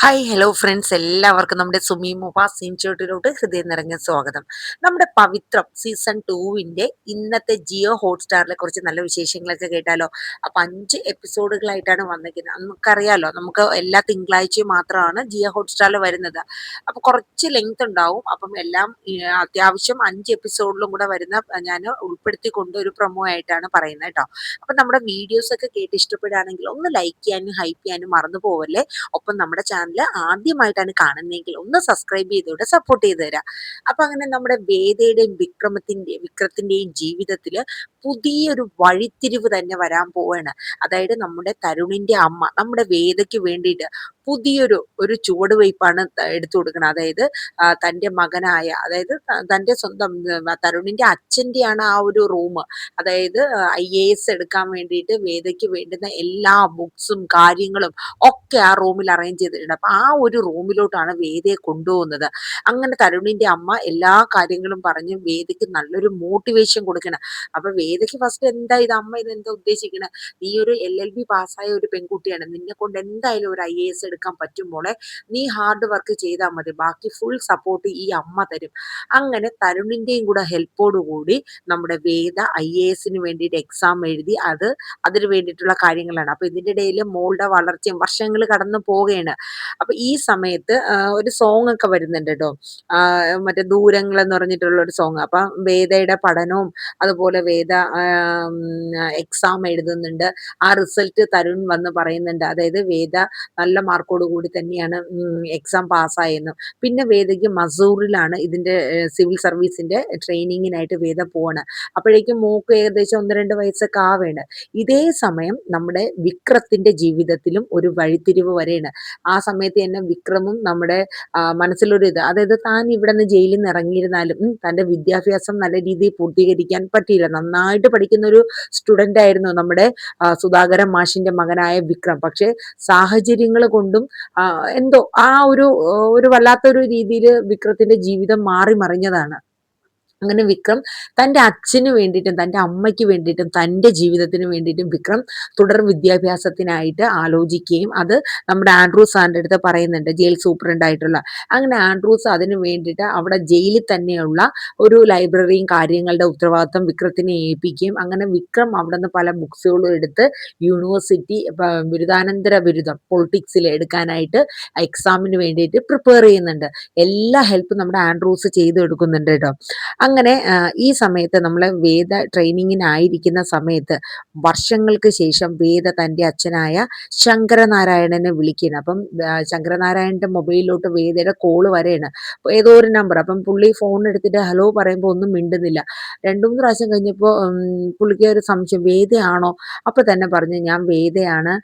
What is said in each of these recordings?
Hi hello friends, എല്ലാവർക്കും നമ്മുടെ സുമി മുബാസ് ഇൻസ്റ്റിറ്റ്യൂട്ടിലോട്ട് ഹൃദയം നിറഞ്ഞ സ്വാഗതം. നമ്മുടെ പവിത്രം സീസൺ 2 ഇന്നത്തെ ജിയോ ഹോട്ട്സ്റ്റാറിലെ കുറച്ച് നല്ല വിശേഷങ്ങളൊക്കെ കേട്ടാലോ. അപ്പൊ 5 എപ്പിസോഡുകളായിട്ടാണ് വന്നിരിക്കുന്നത്. നമുക്കറിയാലോ, നമുക്ക് എല്ലാ തിങ്കളാഴ്ചയും മാത്രമാണ് ജിയോ ഹോട്ട്സ്റ്റാറിൽ വരുന്നത്. അപ്പൊ കുറച്ച് ലെങ്ത് ഉണ്ടാവും. അപ്പം എല്ലാം അത്യാവശ്യം 5 എപ്പിസോഡിലും കൂടെ വരുന്ന ഞാൻ ഉൾപ്പെടുത്തിക്കൊണ്ട് ഒരു പ്രൊമോ ആയിട്ടാണ് പറയുന്നത് കേട്ടോ. അപ്പൊ നമ്മുടെ വീഡിയോസ് ഒക്കെ കേട്ട് ഇഷ്ടപ്പെടുകയാണെങ്കിൽ ഒന്ന് ലൈക്ക് ചെയ്യാനും ഹൈപ്പ് ചെയ്യാനും മറന്നു പോവല്ലേ. ഒപ്പം നമ്മുടെ ചാനൽ ആദ്യമായിട്ടാണ് കാണുന്നതെങ്കിൽ ഒന്ന് സബ്സ്ക്രൈബ് ചെയ്തുകൊണ്ട് സപ്പോർട്ട് ചെയ്ത് തരാം. അപ്പൊ അങ്ങനെ നമ്മുടെ വേദയുടെയും വിക്രത്തിന്റെയും ജീവിതത്തിൽ പുതിയൊരു വഴിത്തിരിവ് തന്നെ വരാൻ പോവാണ്. അതായത് നമ്മുടെ തരുണിന്റെ അമ്മ നമ്മുടെ വേദയ്ക്ക് വേണ്ടിയിട്ട് പുതിയൊരു ചുവടുവയ്പ്പാണ് എടുത്തു കൊടുക്കുന്നത്. അതായത് തന്റെ മകനായ, അതായത് തന്റെ സ്വന്തം തരുണിന്റെ അച്ഛന്റെയാണ് ആ ഒരു റൂം. അതായത് IAS എടുക്കാൻ വേണ്ടിയിട്ട് വേദയ്ക്ക് വേണ്ടുന്ന എല്ലാ ബുക്സും കാര്യങ്ങളും ഒക്കെ ആ റൂമിൽ അറേഞ്ച് ചെയ്തിട്ടുണ്ട്. അപ്പൊ ആ ഒരു റൂമിലോട്ടാണ് വേദയെ കൊണ്ടുപോകുന്നത്. അങ്ങനെ തരുണിന്റെ അമ്മ എല്ലാ കാര്യങ്ങളും പറഞ്ഞ് വേദയ്ക്ക് നല്ലൊരു മോട്ടിവേഷൻ കൊടുക്കണം. അപ്പൊ വേദയ്ക്ക് ഫസ്റ്റ് എന്താ ഇത്, അമ്മ ഇത് എന്താ ഉദ്ദേശിക്കണേ, നീ ഒരു LLB പാസ്സായ ഒരു പെൺകുട്ടിയാണ്, നിന്നെ കൊണ്ട് എന്തായാലും ഒരു IAS എടുക്കാൻ പറ്റും മോളെ, നീ ഹാർഡ് വർക്ക് ചെയ്താൽ മതി, ബാക്കി ഫുൾ സപ്പോർട്ട് ഈ അമ്മ തരും. അങ്ങനെ തരുണിന്റെയും കൂടെ ഹെൽപ്പോടുകൂടി നമ്മുടെ വേദ IASന് വേണ്ടിയിട്ട് എക്സാം എഴുതി അതിന് വേണ്ടിയിട്ടുള്ള കാര്യങ്ങളാണ്. അപ്പൊ ഇതിന്റെ ഇടയിൽ മോളുടെ വളർച്ചയും വർഷങ്ങൾ കടന്നു പോവുകയാണ്. അപ്പൊ ഈ സമയത്ത് ഒരു സോങ് ഒക്കെ വരുന്നുണ്ട് കേട്ടോ. മറ്റേ ദൂരങ്ങൾ എന്ന് പറഞ്ഞിട്ടുള്ള ഒരു സോങ്. അപ്പൊ വേദയുടെ പഠനവും അതുപോലെ വേദ എക്സാം എഴുതുന്നുണ്ട്. ആ റിസൾട്ട് തരുൺ വന്ന് പറയുന്നുണ്ട്. അതായത് വേദ നല്ല മാർക്കോട് കൂടി തന്നെയാണ് എക്സാം പാസ്സായെന്നും. പിന്നെ വേദയ്ക്ക് മസൂറിലാണ് ഇതിന്റെ സിവിൽ സർവീസിന്റെ ട്രെയിനിങ്ങിനായിട്ട് വേദ പോവാണ്. അപ്പോഴേക്കും മോക്ക് ഏകദേശം 1-2 വയസ്സൊക്കെ ആവേണ്. ഇതേ സമയം നമ്മുടെ വിക്രത്തിന്റെ ജീവിതത്തിലും ഒരു വഴിത്തിരിവ് വരെയാണ്. ആ സമയത്ത് തന്നെ വിക്രമും നമ്മുടെ മനസ്സിലൊരു ഇത്, അതായത് താൻ ഇവിടെ നിന്ന് ജയിലിൽ നിന്ന് ഇറങ്ങിയിരുന്നാലും തന്റെ വിദ്യാഭ്യാസം നല്ല രീതിയിൽ പൂർത്തീകരിക്കാൻ പറ്റിയില്ല. നന്നായിട്ട് പഠിക്കുന്ന ഒരു സ്റ്റുഡന്റ് ആയിരുന്നു നമ്മുടെ സുധാകരൻ മാഷിന്റെ മകനായ വിക്രം. പക്ഷെ സാഹചര്യങ്ങൾ കൊണ്ടും എന്തോ ഒരു വല്ലാത്തൊരു രീതിയിൽ വിക്രത്തിന്റെ ജീവിതം മാറി മറിഞ്ഞതാണ്. അങ്ങനെ വിക്രം തന്റെ അച്ഛന് വേണ്ടിയിട്ടും തന്റെ അമ്മയ്ക്ക് വേണ്ടിയിട്ടും തന്റെ ജീവിതത്തിന് വേണ്ടിയിട്ടും വിക്രം തുടർ വിദ്യാഭ്യാസത്തിനായിട്ട് ആലോചിക്കുകയും അത് നമ്മുടെ ആൻഡ്രൂസ് സാറിന്റെ അടുത്ത് പറയുന്നുണ്ട്, ജയിൽ സൂപ്രണ്ട് ആയിട്ടുള്ള. അങ്ങനെ ആൻഡ്രൂസ് അതിന് വേണ്ടിയിട്ട് അവിടെ ജയിലിൽ തന്നെയുള്ള ഒരു ലൈബ്രറിയും കാര്യങ്ങളുടെ ഉത്തരവാദിത്വം വിക്രത്തിനെ ഏൽപ്പിക്കുകയും അങ്ങനെ വിക്രം അവിടെ നിന്ന് പല ബുക്സുകളും എടുത്ത് യൂണിവേഴ്സിറ്റി ബിരുദാനന്തര ബിരുദം പൊളിറ്റിക്സിൽ എടുക്കാനായിട്ട് എക്സാമിന് വേണ്ടിയിട്ട് പ്രിപ്പയർ ചെയ്യുന്നുണ്ട്. എല്ലാ ഹെൽപ്പും നമ്മുടെ ആൻഡ്രൂസ് ചെയ്ത് എടുക്കുന്നുണ്ട് കേട്ടോ. അങ്ങനെ ഈ സമയത്ത് നമ്മളെ വേദ ട്രെയിനിങ്ങിനായിരിക്കുന്ന സമയത്ത് വർഷങ്ങൾക്ക് ശേഷം വേദ തൻ്റെ അച്ഛനായ ശങ്കരനാരായണനെ വിളിക്കുകയാണ്. അപ്പം ശങ്കരനാരായണന്റെ മൊബൈലിലോട്ട് വേദയുടെ കോള് വരെയാണ്. ഏതോ ഒരു നമ്പർ. അപ്പം പുള്ളി ഫോൺ എടുത്തിട്ട് ഹലോ പറയുമ്പോൾ ഒന്നും മിണ്ടുന്നില്ല. 2-3 പ്രാവശ്യം കഴിഞ്ഞപ്പോൾ പുള്ളിക്ക് ഒരു സംശയം, വേദയാണോ? അപ്പൊ തന്നെ പറഞ്ഞു, ഞാൻ വേദയാണ്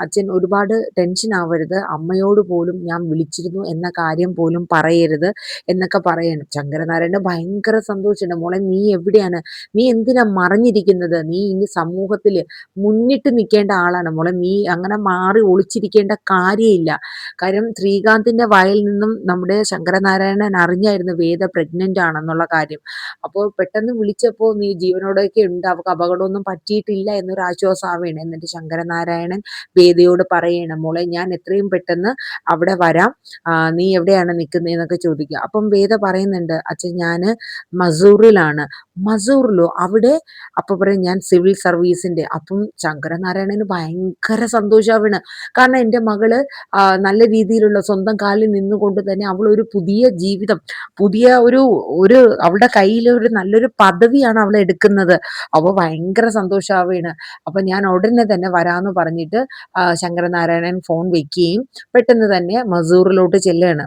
അച്ഛൻ ഒരുപാട് ടെൻഷൻ ആവരുത്, അമ്മയോട് പോലും ഞാൻ വിളിച്ചിരുന്നു എന്ന കാര്യം പോലും പറയരുത് എന്നൊക്കെ പറയണം. ശങ്കരനാരായണന് ഭയങ്കര സന്തോഷമുണ്ട്. മോളെ, നീ എവിടെയാണ്, നീ എന്തിനാ മറഞ്ഞിരിക്കുന്നത്, നീ ഇനി സമൂഹത്തിൽ മുന്നിട്ട് നിൽക്കേണ്ട ആളാണ് മോളെ, നീ അങ്ങനെ മാറി ഒളിച്ചിരിക്കേണ്ട കാര്യമില്ല. കാര്യം ശ്രീകാന്തിന്റെ വായിൽ നിന്നും നമ്മുടെ ശങ്കരനാരായണൻ അറിഞ്ഞായിരുന്നു വേദ പ്രഗ്നന്റ് ആണെന്നുള്ള കാര്യം. അപ്പോൾ പെട്ടെന്ന് വിളിച്ചപ്പോൾ നീ ജീവനോടൊക്കെ ഉണ്ട്, അവൾക്ക് അപകടമൊന്നും പറ്റിയിട്ടില്ല എന്നൊരു ആശ്വാസം ആവേണം. എന്നിട്ട് ശങ്കരനാരായണൻ വേദയോട് പറയണം, മോളെ ഞാൻ എത്രയും പെട്ടെന്ന് അവിടെ വരാം, നീ എവിടെയാണ് നിൽക്കുന്നതെന്നൊക്കെ ചോദിക്കുക. അപ്പം വേദ പറയുന്നുണ്ട്, അച്ഛൻ ഞാൻ മസൂറിലാണ്. മസൂറിലോ? അവിടെ? അപ്പൊ പറയും, ഞാൻ സിവിൽ സർവീസിന്റെ. അപ്പം ശങ്കരനാരായണന് ഭയങ്കര സന്തോഷാവാണ്. കാരണം എൻ്റെ മകള് നല്ല രീതിയിലുള്ള സ്വന്തം കാലിൽ നിന്നുകൊണ്ട് തന്നെ അവൾ ഒരു പുതിയ ജീവിതം, പുതിയ ഒരു ഒരു അവളുടെ കയ്യിൽ ഒരു നല്ലൊരു പദവിയാണ് അവൾ എടുക്കുന്നത്. അവ ഭയങ്കര സന്തോഷാവാണ്. അപ്പൊ ഞാൻ ഉടനെ തന്നെ വരാന്ന് പറഞ്ഞിട്ട് ശങ്കരനാരായണൻ ഫോൺ വെക്കുകയും പെട്ടെന്ന് തന്നെ മസൂറിലോട്ട് ചെല്ലുകയാണ്.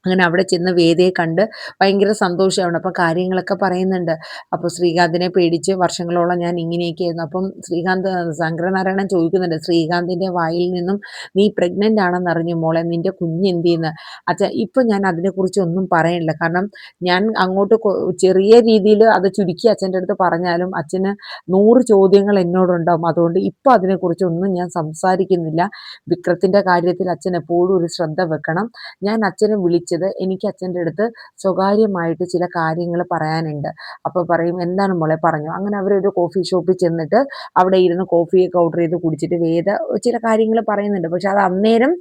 അങ്ങനെ അവിടെ ചെന്ന് വേദയെ കണ്ട് ഭയങ്കര സന്തോഷമാണ്. അപ്പം കാര്യങ്ങളൊക്കെ പറയുന്നുണ്ട്. അപ്പോൾ ശ്രീകാന്തിനെ പേടിച്ച് വർഷങ്ങളോളം ഞാൻ ഇങ്ങനെയൊക്കെയായിരുന്നു. അപ്പം ശങ്കരനാരായണൻ ചോദിക്കുന്നുണ്ട്, ശ്രീകാന്തിന്റെ വായിൽ നിന്നും നീ പ്രഗ്നന്റ് ആണെന്ന് അറിഞ്ഞു മോളെ, നിന്റെ കുഞ്ഞ് എന്ത് ചെയ്യുന്നു? അച്ഛാ, ഇപ്പം ഞാൻ അതിനെക്കുറിച്ച് ഒന്നും പറയണില്ല. കാരണം ഞാൻ അങ്ങോട്ട് ചെറിയ രീതിയിൽ അത് ചുരുക്കി അച്ഛൻ്റെ അടുത്ത് പറഞ്ഞാലും അച്ഛന് 100 ചോദ്യങ്ങൾ എന്നോടുണ്ടാവും. അതുകൊണ്ട് ഇപ്പം അതിനെക്കുറിച്ചൊന്നും ഞാൻ സംസാരിക്കുന്നില്ല. വിക്രത്തിന്റെ കാര്യത്തിൽ അച്ഛൻ എപ്പോഴും ഒരു ശ്രദ്ധ വെക്കണം. ഞാൻ അച്ഛനെ വിളിച്ചത് ചോദിച്ചത്, എനിക്ക് അച്ഛൻ്റെ അടുത്ത് സ്വകാര്യമായിട്ട് ചില കാര്യങ്ങൾ പറയാനുണ്ട്. അപ്പോൾ പറയും, എന്താണ് മോളെ പറഞ്ഞോ. അങ്ങനെ അവരൊരു കോഫി ഷോപ്പിൽ ചെന്നിട്ട് അവിടെ ഇരുന്ന് കോഫിയൊക്കെ ഓർഡർ ചെയ്ത് കുടിച്ചിട്ട് വേദ ചില കാര്യങ്ങൾ പറയുന്നുണ്ട്. പക്ഷെ അത് അന്നേരം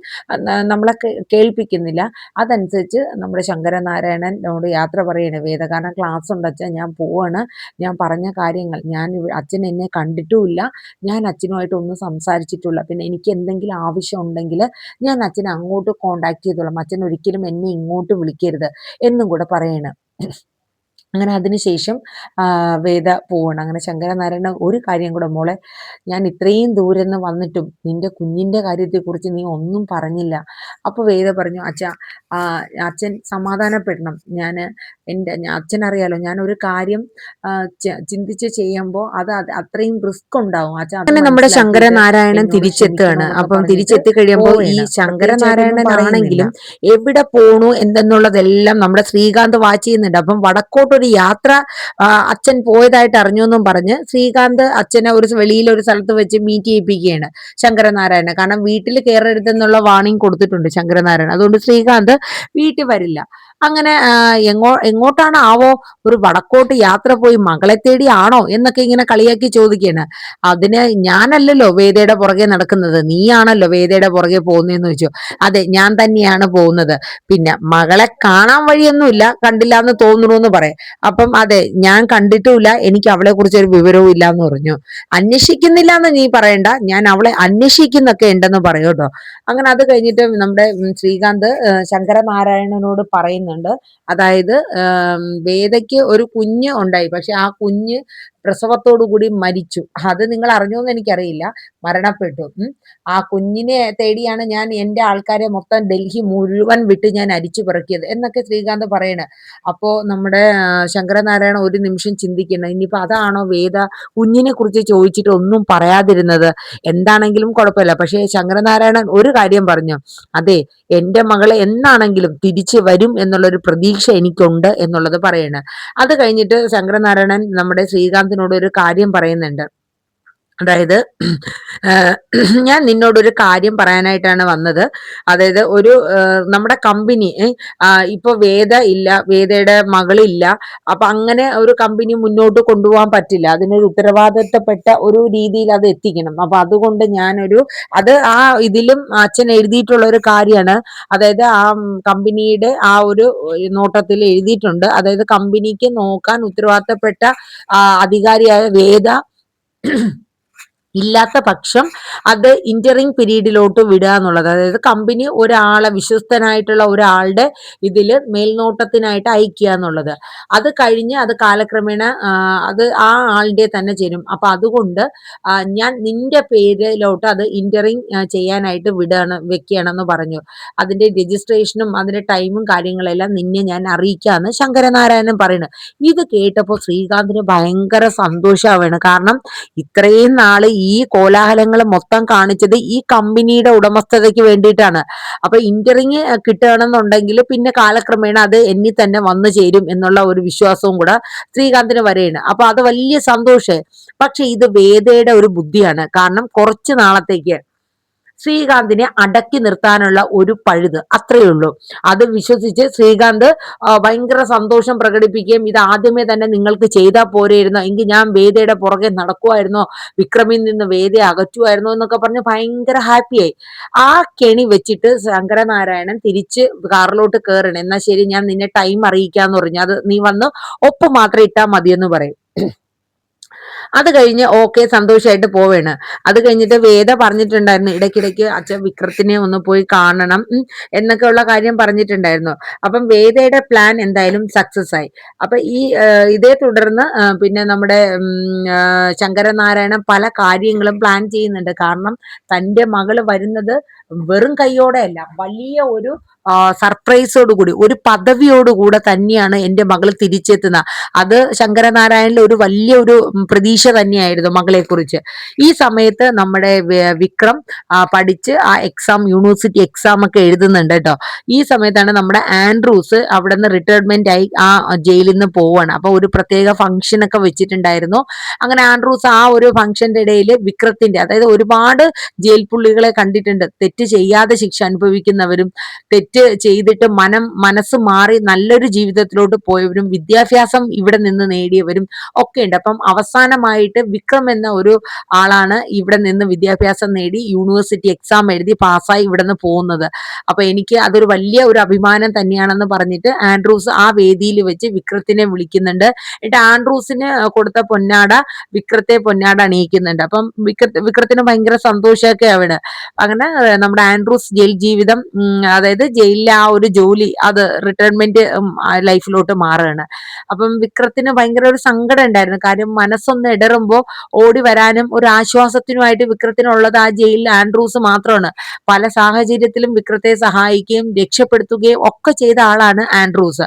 നമ്മളെ കേൾപ്പിക്കുന്നില്ല. അതനുസരിച്ച് നമ്മുടെ ശങ്കരനാരായണനോട് യാത്ര പറയണേ വേദ, കാരണം ക്ലാസ് ഉണ്ട് അച്ഛൻ, ഞാൻ പോവാണ്, ഞാൻ പറഞ്ഞ കാര്യങ്ങൾ അച്ഛൻ എന്നെ കണ്ടിട്ടുമില്ല, ഞാൻ അച്ഛനുമായിട്ട് ഒന്നും സംസാരിച്ചിട്ടില്ല, പിന്നെ എനിക്ക് എന്തെങ്കിലും ആവശ്യം ഉണ്ടെങ്കിൽ ഞാൻ അച്ഛനെ അങ്ങോട്ട് കോണ്ടാക്ട് ചെയ്തോളാം, അച്ഛൻ ഒരിക്കലും എന്നെ ഇങ്ങോട്ട് വിളിക്കരുത് എന്നും കൂടെ പറയണ്. അങ്ങനെ അതിനുശേഷം വേദ പോവാണ്. അങ്ങനെ ശങ്കരനാരായണൻ ഒരു കാര്യം കൂടെ, മോളെ ഞാൻ ഇത്രയും ദൂരെ നിന്ന് വന്നിട്ടും നിന്റെ കുഞ്ഞിൻ്റെ കാര്യത്തെക്കുറിച്ച് നീ ഒന്നും പറഞ്ഞില്ല. അപ്പോൾ വേദ പറഞ്ഞു, അച്ഛൻ സമാധാനപ്പെടണം, അച്ഛനറിയാലോ ഞാൻ ഒരു കാര്യം ചിന്തിച്ച് ചെയ്യുമ്പോൾ അത് അത്രയും റിസ്ക് ഉണ്ടാവും അച്ഛൻ. അങ്ങനെ നമ്മുടെ ശങ്കരനാരായണൻ തിരിച്ചെത്തുകയാണ്. അപ്പം തിരിച്ചെത്തി കഴിയുമ്പോൾ ഈ ശങ്കരനാരായണൻ ആണെങ്കിലും എവിടെ പോണു എന്തെന്നുള്ളതെല്ലാം നമ്മുടെ ശ്രീകാന്ത് വാച്ച് ചെയ്യുന്നുണ്ട്. അപ്പം വടക്കോട്ടൊരു യാത്ര അച്ഛൻ പോയതായിട്ട് അറിഞ്ഞു എന്നും പറഞ്ഞ് ശ്രീകാന്ത് അച്ഛനെ വെളിയിൽ ഒരു സ്ഥലത്ത് വെച്ച് മീറ്റ് ചെയ്യിപ്പിക്കുകയാണ് ശങ്കരനാരായണൻ. കാരണം വീട്ടിൽ കയറരുതെന്നുള്ള വാണിംഗ് കൊടുത്തിട്ടുണ്ട് ശങ്കരനാരായണൻ, അതുകൊണ്ട് ശ്രീകാന്ത് വീട്ടിൽ വരില്ല. അങ്ങനെ എങ്ങോട്ടാണ് ആവോ, ഒരു വടക്കോട്ട് യാത്ര പോയി മകളെ തേടി ആണോ എന്നൊക്കെ ഇങ്ങനെ കളിയാക്കി ചോദിക്കുകയാണ്. അതിന് ഞാനല്ലല്ലോ വേദയുടെ പുറകെ നടക്കുന്നത്, നീയാണല്ലോ വേദയുടെ പുറകെ പോകുന്നതെന്ന് ചോദിച്ചു. അതെ, ഞാൻ തന്നെയാണ് പോകുന്നത്, പിന്നെ മകളെ കാണാൻ വഴിയൊന്നുമില്ല, കണ്ടില്ല എന്ന് തോന്നുന്നു എന്ന് പറയാം. അപ്പം അതെ, ഞാൻ കണ്ടിട്ടുമില്ല, എനിക്ക് അവളെ കുറിച്ച് ഒരു വിവരവും ഇല്ല എന്ന് പറഞ്ഞു. അന്വേഷിക്കുന്നില്ല എന്ന് നീ പറയണ്ട, ഞാൻ അവളെ അന്വേഷിക്കുന്നൊക്കെ ഉണ്ടെന്ന് പറയൂ കേട്ടോ. അങ്ങനെ അത് കഴിഞ്ഞിട്ട് നമ്മുടെ ശ്രീകാന്ത് ശങ്കരനാരായണനോട് പറയുന്നുണ്ട്, അതായത് വേദയ്ക്ക് ഒരു കുഞ്ഞ് ഉണ്ടായി, പക്ഷെ ആ കുഞ്ഞ് പ്രസവത്തോടു കൂടി മരിച്ചു. അത് നിങ്ങൾ അറിഞ്ഞോന്ന് എനിക്കറിയില്ല, മരണപ്പെട്ടു. ആ കുഞ്ഞിനെ തേടിയാണ് ഞാൻ എൻ്റെ ആൾക്കാരെ മൊത്തം ഡൽഹി മുഴുവൻ വിട്ട് ഞാൻ അരിച്ചു പിറക്കിയത് എന്നൊക്കെ ശ്രീകാന്ത് പറയണേ. അപ്പോ നമ്മുടെ ശങ്കരനാരായണ ഒരു നിമിഷം ചിന്തിക്കണം, ഇനിയിപ്പോ അതാണോ വേദ കുഞ്ഞിനെ കുറിച്ച് ചോദിച്ചിട്ട് ഒന്നും പറയാതിരുന്നത്, എന്താണെങ്കിലും കുഴപ്പമില്ല. പക്ഷേ ശങ്കരനാരായണൻ ഒരു കാര്യം പറഞ്ഞു, അതെ, എൻ്റെ മകളെ എന്നാണെങ്കിലും തിരിച്ചു വരും എന്നുള്ളൊരു പ്രതീക്ഷ എനിക്കുണ്ട് എന്നുള്ളത് പറയണ. അത് കഴിഞ്ഞിട്ട് ശങ്കരനാരായണൻ നമ്മുടെ ശ്രീകാന്തിനോട് ഒരു കാര്യം പറയുന്നുണ്ട്, അതായത് ഞാൻ നിന്നോടൊരു കാര്യം പറയാനായിട്ടാണ് വന്നത്. അതായത് നമ്മുടെ കമ്പനി ഇപ്പൊ വേദ ഇല്ല, വേദയുടെ മകളില്ല, അപ്പൊ അങ്ങനെ ഒരു കമ്പനി മുന്നോട്ട് കൊണ്ടുപോകാൻ പറ്റില്ല, അതിനൊരു ഉത്തരവാദിത്തപ്പെട്ട ഒരു രീതിയിൽ അത് എത്തിക്കണം. അപ്പൊ അതുകൊണ്ട് അത് ആ ഇതിലും അച്ഛൻ എഴുതിയിട്ടുള്ള ഒരു കാര്യമാണ്. അതായത് ആ കമ്പനിയുടെ ആ ഒരു നോട്ടത്തിൽ എഴുതിയിട്ടുണ്ട്, അതായത് കമ്പനിക്ക് നോക്കാൻ ഉത്തരവാദിത്തപ്പെട്ട അധികാരിയായ വേദ ഇല്ലാത്ത പക്ഷം അത് ഇന്ററിംഗ് പീരീഡിലോട്ട് വിടുക എന്നുള്ളത്. അതായത് കമ്പനി വിശ്വസ്തനായിട്ടുള്ള ഒരാളുടെ ഇതില് മേൽനോട്ടത്തിനായിട്ട് അയക്കുക എന്നുള്ളത്. അത് കഴിഞ്ഞ് അത് കാലക്രമേണ അത് ആ ആളുടെ തന്നെ ചേരും. അപ്പൊ അതുകൊണ്ട് ഞാൻ നിന്റെ പേരിലോട്ട് അത് ഇന്ററിംഗ് ചെയ്യാനായിട്ട് വെക്കുകയാണെന്ന് പറഞ്ഞു. അതിന്റെ രജിസ്ട്രേഷനും അതിന്റെ ടൈമും കാര്യങ്ങളെല്ലാം നിന്നെ ഞാൻ അറിയിക്കാന്ന് ശങ്കരനാരായണൻ പറയുന്നത്. ഇത് കേട്ടപ്പോൾ ശ്രീകാന്തിന് ഭയങ്കര സന്തോഷമാവാണ്. കാരണം ഇത്രയും നാള് ഈ കോലാഹലങ്ങൾ മൊത്തം കാണിച്ചത് ഈ കമ്പനിയുടെ ഉടമസ്ഥതയ്ക്ക് വേണ്ടിയിട്ടാണ്. അപ്പൊ ഇന്ററിങ് കിട്ടുകയാണെന്നുണ്ടെങ്കിൽ പിന്നെ കാലക്രമേണ അത് എന്നിൽ തന്നെ വന്നു ചേരും എന്നുള്ള ഒരു വിശ്വാസവും കൂടെ ശ്രീകാന്തിന് വരെയാണ്. അപ്പൊ അത് വലിയ സന്തോഷേ. പക്ഷെ ഇത് വേദയുടെ ഒരു ബുദ്ധിയാണ്. കാരണം കുറച്ചു നാളത്തേക്ക് ശ്രീകാന്തിനെ അടക്കി നിർത്താനുള്ള ഒരു പഴുത് അത്രയേ ഉള്ളൂ. അത് വിശ്വസിച്ച് ശ്രീകാന്ത് ഭയങ്കര സന്തോഷം പ്രകടിപ്പിക്കുകയും, ഇത് ആദ്യമേ തന്നെ നിങ്ങൾക്ക് ചെയ്താൽ പോരെയിരുന്നോ, എങ്കിൽ ഞാൻ വേദയുടെ പുറകെ നടക്കുമായിരുന്നോ, വിക്രമിൽ നിന്ന് വേദയെ അകറ്റുമായിരുന്നോ എന്നൊക്കെ പറഞ്ഞ് ഭയങ്കര ഹാപ്പിയായി. ആ കെണി വെച്ചിട്ട് ശങ്കരനാരായണൻ തിരിച്ച് കാറിലോട്ട് കയറണം. എന്നാ ശരി, ഞാൻ നിന്നെ ടൈം അറിയിക്കാന്ന് പറഞ്ഞു. അത് നീ വന്ന് ഒപ്പ് മാത്രം ഇട്ടാൽ മതിയെന്ന് പറയും. അത് കഴിഞ്ഞ് ഓക്കെ, സന്തോഷമായിട്ട് പോവേണ്. അത് കഴിഞ്ഞിട്ട് വേദ പറഞ്ഞിട്ടുണ്ടായിരുന്നു, ഇടയ്ക്കിടയ്ക്ക് അച്ഛൻ വിക്രത്തിനെ ഒന്ന് പോയി കാണണം എന്നൊക്കെ ഉള്ള കാര്യം പറഞ്ഞിട്ടുണ്ടായിരുന്നു. അപ്പം വേദയുടെ പ്ലാൻ എന്തായാലും സക്സസ് ആയി. അപ്പൊ ഇതേ തുടർന്ന് പിന്നെ നമ്മുടെ ശങ്കരനാരായണൻ പല കാര്യങ്ങളും പ്ലാൻ ചെയ്യുന്നുണ്ട്. കാരണം തൻ്റെ മകള് വരുന്നത് വെറും കൈയോടെയല്ല, വലിയ ഒരു സർപ്രൈസോടുകൂടി, ഒരു പദവിയോടുകൂടെ തന്നെയാണ് എൻ്റെ മകൾ തിരിച്ചെത്തുന്നത്. അത് ശങ്കരനാരായണനിൽ ഒരു വലിയ ഒരു പ്രതീക്ഷ തന്നെയായിരുന്നു മകളെ കുറിച്ച്. ഈ സമയത്ത് നമ്മുടെ വിക്രം പഠിച്ച് ആ യൂണിവേഴ്സിറ്റി എക്സാം ഒക്കെ എഴുതുന്നുണ്ട് കേട്ടോ. ഈ സമയത്താണ് നമ്മുടെ ആൻഡ്രൂസ് അവിടെ നിന്ന് റിട്ടയർമെന്റ് ആയി ആ ജയിലിൽ നിന്ന് പോവാണ്. അപ്പൊ ഒരു പ്രത്യേക ഫംഗ്ഷൻ ഒക്കെ വെച്ചിട്ടുണ്ടായിരുന്നു. അങ്ങനെ ആൻഡ്രൂസ് ആ ഒരു ഫംഗ്ഷന്റെ ഇടയിൽ വിക്രത്തിന്റെ, അതായത് ഒരുപാട് ജയിൽ പുള്ളികളെ കണ്ടിട്ടുണ്ട്, തെറ്റ് തെറ്റ് ചെയ്യാതെ ശിക്ഷ അനുഭവിക്കുന്നവരും തെറ്റ് ചെയ്തിട്ട് മനസ്സ് മാറി നല്ലൊരു ജീവിതത്തിലോട്ട് പോയവരും വിദ്യാഭ്യാസം ഇവിടെ നിന്ന് നേടിയവരും ഒക്കെ ഉണ്ട്. അപ്പം അവസാനമായിട്ട് വിക്രം എന്ന ഒരു ആളാണ് ഇവിടെ നിന്ന് വിദ്യാഭ്യാസം നേടി യൂണിവേഴ്സിറ്റി എക്സാം എഴുതി പാസ്സായി ഇവിടെ നിന്ന് പോകുന്നത്. അപ്പൊ എനിക്ക് അതൊരു വലിയ ഒരു അഭിമാനം തന്നെയാണെന്ന് പറഞ്ഞിട്ട് ആൻഡ്രൂസ് ആ വേദിയിൽ വെച്ച് വിക്രത്തിനെ വിളിക്കുന്നുണ്ട്. എന്നിട്ട് ആൻഡ്രൂസിന് കൊടുത്ത പൊന്നാട വിക്രത്തെ പൊന്നാട അണിയിക്കുന്നുണ്ട്. അപ്പം വിക്രത്തിന് ഭയങ്കര സന്തോഷമൊക്കെ അവിടെ. അങ്ങനെ നമ്മുടെ ആൻഡ്രൂസ് ജയിൽ ജീവിതം, അതായത് ജയിലിലെ ആ ഒരു ജോലി അത് റിട്ടയർമെന്റ് ലൈഫിലോട്ട് മാറുകയാണ്. അപ്പം വിക്രത്തിന് ഭയങ്കര ഒരു സങ്കടം ഉണ്ടായിരുന്നു. കാര്യം മനസ്സൊന്ന് ഇടറുമ്പോൾ ഓടി വരാനും ഒരു ആശ്വാസത്തിനുമായിട്ട് വിക്രത്തിനുള്ളത് ആ ജയിലിൽ ആൻഡ്രൂസ് മാത്രമാണ്. പല സാഹചര്യത്തിലും വിക്രത്തെ സഹായിക്കുകയും രക്ഷപ്പെടുത്തുകയും ഒക്കെ ചെയ്ത ആളാണ് ആൻഡ്രൂസ്.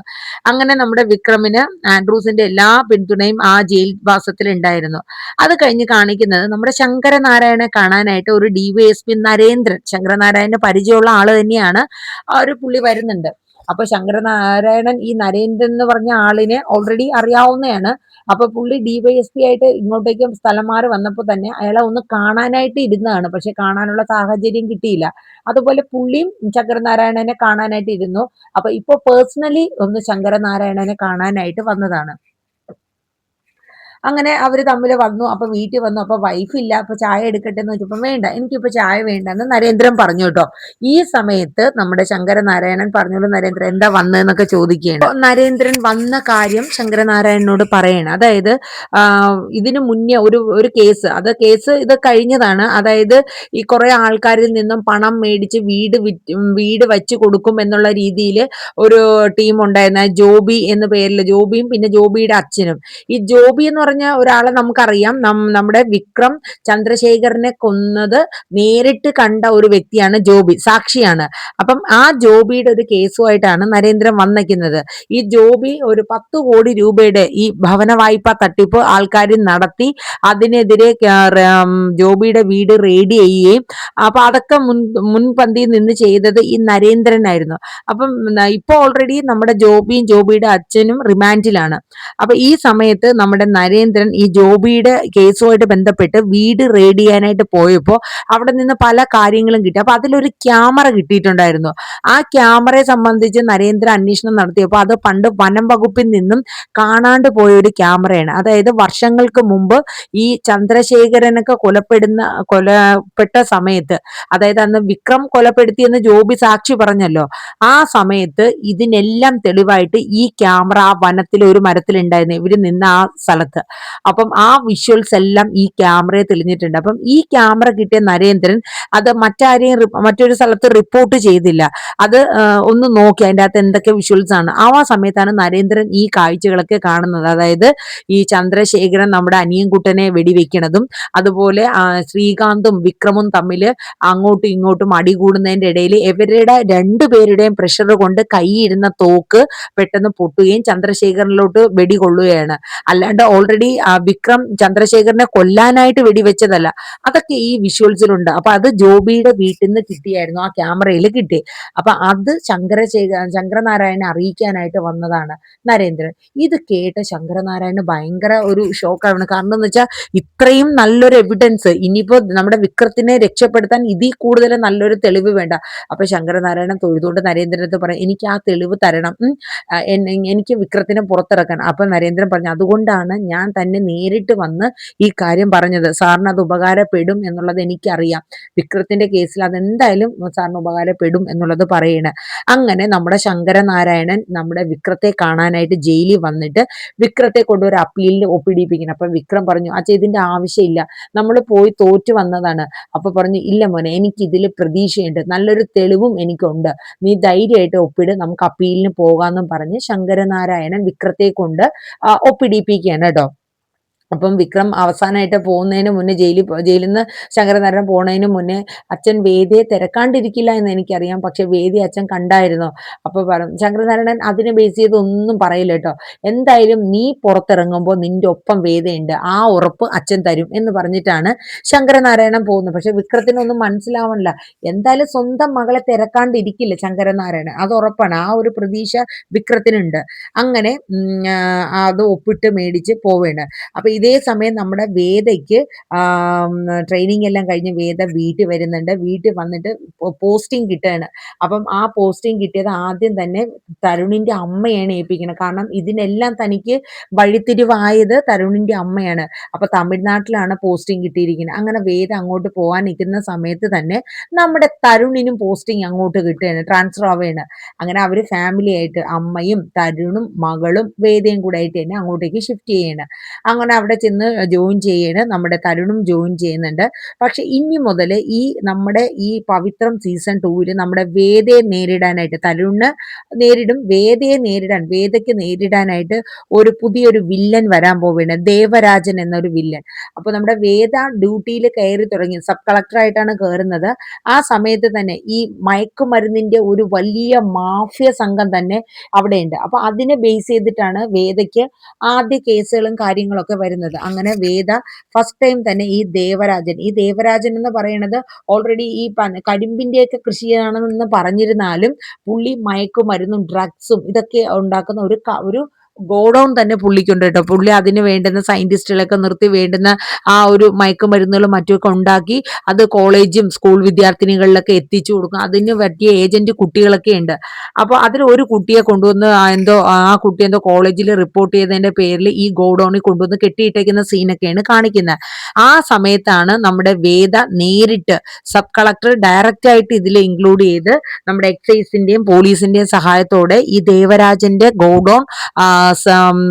അങ്ങനെ നമ്മുടെ വിക്രമിന് ആൻഡ്രൂസിന്റെ എല്ലാ പിന്തുണയും ആ ജയിൽ വാസത്തിൽ ഉണ്ടായിരുന്നു. അത് കഴിഞ്ഞ് കാണിക്കുന്നത് നമ്മുടെ ശങ്കരനാരായണനെ കാണാനായിട്ട് ഒരു ഡിവൈഎസ്പി നരേന്ദ്രൻ, ശങ്കരനാരായണന് പരിചയമുള്ള ആള് തന്നെയാണ്, ആ ഒരു പുള്ളി വരുന്നുണ്ട്. അപ്പൊ ശങ്കരനാരായണൻ ഈ നരേന്ദ്രൻ എന്ന് പറഞ്ഞ ആളിനെ ഓൾറെഡി അറിയാവുന്നതാണ്. അപ്പൊ പുള്ളി ഡിവൈഎസ്പി ആയിട്ട് ഇങ്ങോട്ടേക്കും സ്ഥലം മാറി വന്നപ്പോൾ തന്നെ അയാളെ ഒന്ന് കാണാനായിട്ട് ഇരുന്നതാണ്. പക്ഷെ കാണാനുള്ള സാഹചര്യം കിട്ടിയില്ല. അതുപോലെ പുള്ളിയും ശങ്കരനാരായണനെ കാണാനായിട്ട് ഇരുന്നു. അപ്പൊ ഇപ്പൊ പേഴ്സണലി ഒന്ന് ശങ്കരനാരായണനെ കാണാനായിട്ട് വന്നതാണ്. അങ്ങനെ അവര് തമ്മിൽ വന്നു. അപ്പൊ വീട്ടിൽ വന്നു. അപ്പൊ വൈഫില്ല. അപ്പൊ ചായ എടുക്കട്ടെ എന്ന് വെച്ചപ്പോ വേണ്ട, എനിക്കിപ്പോ ചായ വേണ്ട എന്ന് നരേന്ദ്രൻ പറഞ്ഞു കേട്ടോ. ഈ സമയത്ത് നമ്മുടെ ശങ്കരനാരായണൻ പറഞ്ഞോളൂ നരേന്ദ്രൻ എന്താ വന്നതെന്നൊക്കെ ചോദിക്കുകയാണ്. അപ്പൊ നരേന്ദ്രൻ വന്ന കാര്യം ശങ്കരനാരായണനോട് പറയണം. അതായത് ഇതിനു മുന്നേ ഒരു കേസ്, ഇത് കഴിഞ്ഞതാണ്. അതായത് ഈ കുറെ ആൾക്കാരിൽ നിന്നും പണം മേടിച്ച് വീട് വെച്ച് കൊടുക്കും എന്നുള്ള രീതിയിൽ ഒരു ടീം ഉണ്ടായിരുന്ന ജോബി എന്ന പേരിൽ, ജോബിയും പിന്നെ ജോബിയുടെ അച്ഛനും. ഈ ജോബി എന്ന് പറഞ്ഞ ഒരാളെ നമുക്കറിയാം, നമ്മുടെ വിക്രം ചന്ദ്രശേഖരനെ കൊന്നത് നേരിട്ട് കണ്ട ഒരു വ്യക്തിയാണ് ജോബി, സാക്ഷിയാണ്. അപ്പം ആ ജോബിയുടെ ഒരു കേസുമായിട്ടാണ് നരേന്ദ്രൻ വന്നിരിക്കുന്നത്. ഈ ജോബി ഒരു 10 കോടി രൂപയുടെ ഈ ഭവന വായ്പ തട്ടിപ്പ് ആൾക്കാർ നടത്തി, അതിനെതിരെ ജോബിയുടെ വീട് റെയ്ഡ് ചെയ്യുകയും, അപ്പൊ അതൊക്കെ മുൻപന്തിയിൽ നിന്ന് ചെയ്തത് ഈ നരേന്ദ്രനായിരുന്നു. അപ്പം ഇപ്പൊ ഓൾറെഡി നമ്മുടെ ജോബിയും ജോബിയുടെ അച്ഛനും റിമാൻഡിലാണ്. അപ്പൊ ഈ സമയത്ത് നമ്മുടെ നരേന്ദ്രൻ ഈ ജോബിയുടെ കേസുമായിട്ട് ബന്ധപ്പെട്ട് വീട് റെയ്ഡ് ചെയ്യാനായിട്ട് പോയപ്പോൾ അവിടെ നിന്ന് പല കാര്യങ്ങളും കിട്ടി. അപ്പൊ അതിലൊരു ക്യാമറ കിട്ടിയിട്ടുണ്ടായിരുന്നു. ആ ക്യാമറയെ സംബന്ധിച്ച് നരേന്ദ്രൻ അന്വേഷണം നടത്തിയപ്പോൾ അത് പണ്ട് വനം വകുപ്പിൽ നിന്നും കാണാണ്ട് പോയ ഒരു ക്യാമറയാണ്. അതായത് വർഷങ്ങൾക്ക് മുമ്പ് ഈ ചന്ദ്രശേഖരനൊക്കെ കൊലപ്പെട്ട സമയത്ത്, അതായത് അന്ന് വിക്രം കൊലപ്പെടുത്തിയെന്ന് ജോബി സാക്ഷി പറഞ്ഞല്ലോ, ആ സമയത്ത് ഇതിനെല്ലാം തെളിവായിട്ട് ഈ ക്യാമറ ആ വനത്തിലെ ഒരു മരത്തിലുണ്ടായിരുന്നു, ഇവര് നിന്ന ആ സ്ഥലത്ത്. അപ്പം ആ വിഷ്വൽസ് എല്ലാം ഈ ക്യാമറയെ തെളിഞ്ഞിട്ടുണ്ട്. അപ്പം ഈ ക്യാമറ കിട്ടിയ നരേന്ദ്രൻ അത് മറ്റൊരു സ്ഥലത്ത് റിപ്പോർട്ട് ചെയ്തില്ല. അത് ഒന്ന് നോക്കി അതിൻ്റെ അകത്ത് എന്തൊക്കെ വിഷ്വൽസ് ആണ്. ആ സമയത്താണ് നരേന്ദ്രൻ ഈ കാഴ്ചകളൊക്കെ കാണുന്നത്. അതായത് ഈ ചന്ദ്രശേഖരൻ നമ്മുടെ അനിയൻകുട്ടനെ വെടിവെക്കണതും, അതുപോലെ ശ്രീകാന്തും വിക്രമും തമ്മിൽ അങ്ങോട്ടും ഇങ്ങോട്ടും അടികൂടുന്നതിന്റെ ഇടയിൽ ഇവരുടെ രണ്ടുപേരുടെയും പ്രഷർ കൊണ്ട് കൈയിരുന്ന തോക്ക് പെട്ടെന്ന് പൊട്ടുകയും ചന്ദ്രശേഖരനിലോട്ട് വെടികൊള്ളുകയാണ്. അല്ലാണ്ട് ഓൾറെഡി വിക്രം ചന്ദ്രശേഖരനെ കൊല്ലാനായിട്ട് വെടിവെച്ചതല്ല. അതൊക്കെ ഈ വിഷ്വൽസിലുണ്ട്. അപ്പൊ അത് ജോബിയുടെ വീട്ടിൽ നിന്ന് കിട്ടിയായിരുന്നു, ആ ക്യാമറയിൽ കിട്ടി. അപ്പൊ അത് ശങ്കരനാരായണനെ അറിയിക്കാനായിട്ട് വന്നതാണ് നരേന്ദ്രൻ. ഇത് കേട്ട ശങ്കരനാരായണന് ഭയങ്കര ഒരു ഷോക്കാണ്. കാരണം എന്ന് വെച്ചാൽ ഇത്രയും നല്ലൊരു എവിഡൻസ്, ഇനിയിപ്പോ നമ്മുടെ വിക്രത്തിനെ രക്ഷപ്പെടുത്താൻ ഇതിൽ കൂടുതൽ നല്ലൊരു തെളിവ് വേണ്ട. അപ്പൊ ശങ്കരനാരായണൻ തൊഴുതുകൊണ്ട് നരേന്ദ്രനടുത്ത് പറയും, എനിക്ക് ആ തെളിവ് തരണം, എനിക്ക് വിക്രത്തിനെ പുറത്തിറക്കണം. അപ്പൊ നരേന്ദ്രൻ പറഞ്ഞു, അതുകൊണ്ടാണ് ഞാൻ തന്നെ നേരിട്ട് വന്ന് ഈ കാര്യം പറഞ്ഞത്. സാറിന് അത് ഉപകാരപ്പെടും എന്നുള്ളത് എനിക്കറിയാം. വിക്രത്തിന്റെ കേസിൽ അതെന്തായാലും സാറിന് ഉപകാരപ്പെടും എന്നുള്ളത് പറയണ. അങ്ങനെ നമ്മുടെ ശങ്കരനാരായണൻ നമ്മുടെ വിക്രത്തെ കാണാനായിട്ട് ജയിലിൽ വന്നിട്ട് വിക്രത്തെ കൊണ്ട് ഒരു അപ്പീലിന് ഒപ്പിടിപ്പിക്കണം. അപ്പൊ വിക്രം പറഞ്ഞു, അച്ഛാ ഇതിന്റെ ആവശ്യമില്ല, നമ്മൾ പോയി തോറ്റു വന്നതാണ്. അപ്പൊ പറഞ്ഞു, ഇല്ല മോനെ, എനിക്ക് ഇതിൽ പ്രതീക്ഷയുണ്ട്, നല്ലൊരു തെളിവും എനിക്കുണ്ട്, നീ ധൈര്യമായിട്ട് ഒപ്പിട്, നമുക്ക് അപ്പീലിന് പോകാമെന്നും പറഞ്ഞ് ശങ്കരനാരായണൻ വിക്രത്തെ കൊണ്ട് ഒപ്പിടിപ്പിക്കുകയാണ് കേട്ടോ. അപ്പം വിക്രം അവസാനമായിട്ട് പോകുന്നതിന് മുന്നേ ജയിലിൽ നിന്ന് ശങ്കരനാരായണൻ പോകുന്നതിന് മുന്നേ അച്ഛൻ വേദിയെ തിരക്കാണ്ടിരിക്കില്ല എന്ന് എനിക്കറിയാം, പക്ഷെ വേദി അച്ഛൻ കണ്ടായിരുന്നോ? അപ്പൊ ശങ്കരനാരായണൻ അതിനെ ബേസ് ചെയ്ത് ഒന്നും പറയില്ല കേട്ടോ. എന്തായാലും നീ പുറത്തിറങ്ങുമ്പോൾ നിന്റെ ഒപ്പം വേദയുണ്ട്, ആ ഉറപ്പ് അച്ഛൻ തരും എന്ന് പറഞ്ഞിട്ടാണ് ശങ്കരനാരായണൻ പോകുന്നത്. പക്ഷെ വിക്രത്തിനൊന്നും മനസ്സിലാവണില്ല. എന്തായാലും സ്വന്തം മകളെ തിരക്കാണ്ടിരിക്കില്ല ശങ്കരനാരായണൻ, അത് ഉറപ്പാണ്. ആ ഒരു പ്രതീക്ഷ വിക്രത്തിനുണ്ട്. അങ്ങനെ അത് ഒപ്പിട്ട് മേടിച്ച് പോവേണ്. അപ്പൊ ഇതേ സമയം നമ്മുടെ വേദയ്ക്ക് ട്രെയിനിങ് എല്ലാം കഴിഞ്ഞ് വേദ വീട്ടിൽ വരുന്നുണ്ട്. വീട്ടിൽ വന്നിട്ട് പോസ്റ്റിംഗ് കിട്ടുകയാണ്. അപ്പം ആ പോസ്റ്റിംഗ് കിട്ടിയത് ആദ്യം തന്നെ തരുണിന്റെ അമ്മയാണ് ഏൽപ്പിക്കുന്നത്. കാരണം ഇതിനെല്ലാം തനിക്ക് വഴിത്തിരിവായത് തരുണിന്റെ അമ്മയാണ്. അപ്പൊ തമിഴ്നാട്ടിലാണ് പോസ്റ്റിംഗ് കിട്ടിയിരിക്കുന്നത്. അങ്ങനെ വേദ അങ്ങോട്ട് പോകാൻ നിൽക്കുന്ന സമയത്ത് തന്നെ നമ്മുടെ തരുണിനും പോസ്റ്റിംഗ് അങ്ങോട്ട് കിട്ടുകയാണ്, ട്രാൻസ്ഫർ ആവുകയാണ്. അങ്ങനെ അവര് ഫാമിലി ആയിട്ട് അമ്മയും തരുണും മകളും വേദയും കൂടെ ആയിട്ട് തന്നെ അങ്ങോട്ടേക്ക് ഷിഫ്റ്റ് ചെയ്യാണ്. അങ്ങനെ അവിടെ ചെന്ന് ജോയിൻ ചെയ്യാണ്. നമ്മുടെ തരുണും ജോയിൻ ചെയ്യുന്നുണ്ട്. പക്ഷെ ഇനി മുതൽ നമ്മുടെ ഈ പവിത്രം സീസൺ 2 നമ്മുടെ വേദയെ നേരിടാനായിട്ട് തരുണിന് നേരിടും, വേദയ്ക്ക് നേരിടാനായിട്ട് പുതിയൊരു വില്ലൻ വരാൻ പോവുകയാണ്, ദേവരാജൻ എന്നൊരു വില്ലൻ. അപ്പൊ നമ്മുടെ വേദ ഡ്യൂട്ടിയിൽ കയറി തുടങ്ങി, സബ് കളക്ടറായിട്ടാണ് കയറുന്നത്. ആ സമയത്ത് തന്നെ ഈ മയക്കുമരുന്നിന്റെ ഒരു വലിയ മാഫിയ സംഘം തന്നെ അവിടെയുണ്ട്. അപ്പൊ അതിനെ ബേസ് ചെയ്തിട്ടാണ് വേദയ്ക്ക് ആദ്യ കേസുകളും കാര്യങ്ങളൊക്കെ വരുന്നത്. അങ്ങനെ വേദ ഫസ്റ്റ് ടൈം തന്നെ ഈ ദേവരാജൻ എന്ന് പറയുന്നത് ഓൾറെഡി ഈ കരിമ്പിന്റെയൊക്കെ കൃഷിയാണെന്ന് പറഞ്ഞിരുന്നാലും പുള്ളി മയക്കുമരുന്നും ഡ്രഗ്സും ഇതൊക്കെ ഉണ്ടാക്കുന്ന ഒരു ഗോഡൌൺ തന്നെ പുള്ളിക്കുണ്ട് കേട്ടോ. പുള്ളി അതിന് വേണ്ടുന്ന സയന്റിസ്റ്റുകളൊക്കെ നിർത്തി വേണ്ടുന്ന ആ ഒരു മയക്കുമരുന്നുകളും മറ്റുമൊക്കെ ഉണ്ടാക്കി അത് കോളേജും സ്കൂൾ വിദ്യാർത്ഥിനികളിലൊക്കെ എത്തിച്ചു കൊടുക്കും. അതിന് പറ്റിയ ഏജന്റ് കുട്ടികളൊക്കെ ഉണ്ട്. അപ്പൊ അതിൽ ഒരു കുട്ടിയെ കൊണ്ടുവന്ന് ആ കുട്ടി എന്തോ കോളേജിൽ റിപ്പോർട്ട് ചെയ്തതിന്റെ പേരിൽ ഈ ഗോഡൌണിൽ കൊണ്ടുവന്ന് കെട്ടിയിട്ടേക്കുന്ന സീനൊക്കെയാണ് കാണിക്കുന്നത്. ആ സമയത്താണ് നമ്മുടെ വേദ നേരിട്ട് സബ് കളക്ടർ ഡയറക്റ്റ് ആയിട്ട് ഇതിൽ ഇൻക്ലൂഡ് ചെയ്ത് നമ്മുടെ എക്സൈസിന്റെയും പോലീസിന്റെയും സഹായത്തോടെ ഈ ദേവരാജന്റെ ഗോഡൌൺ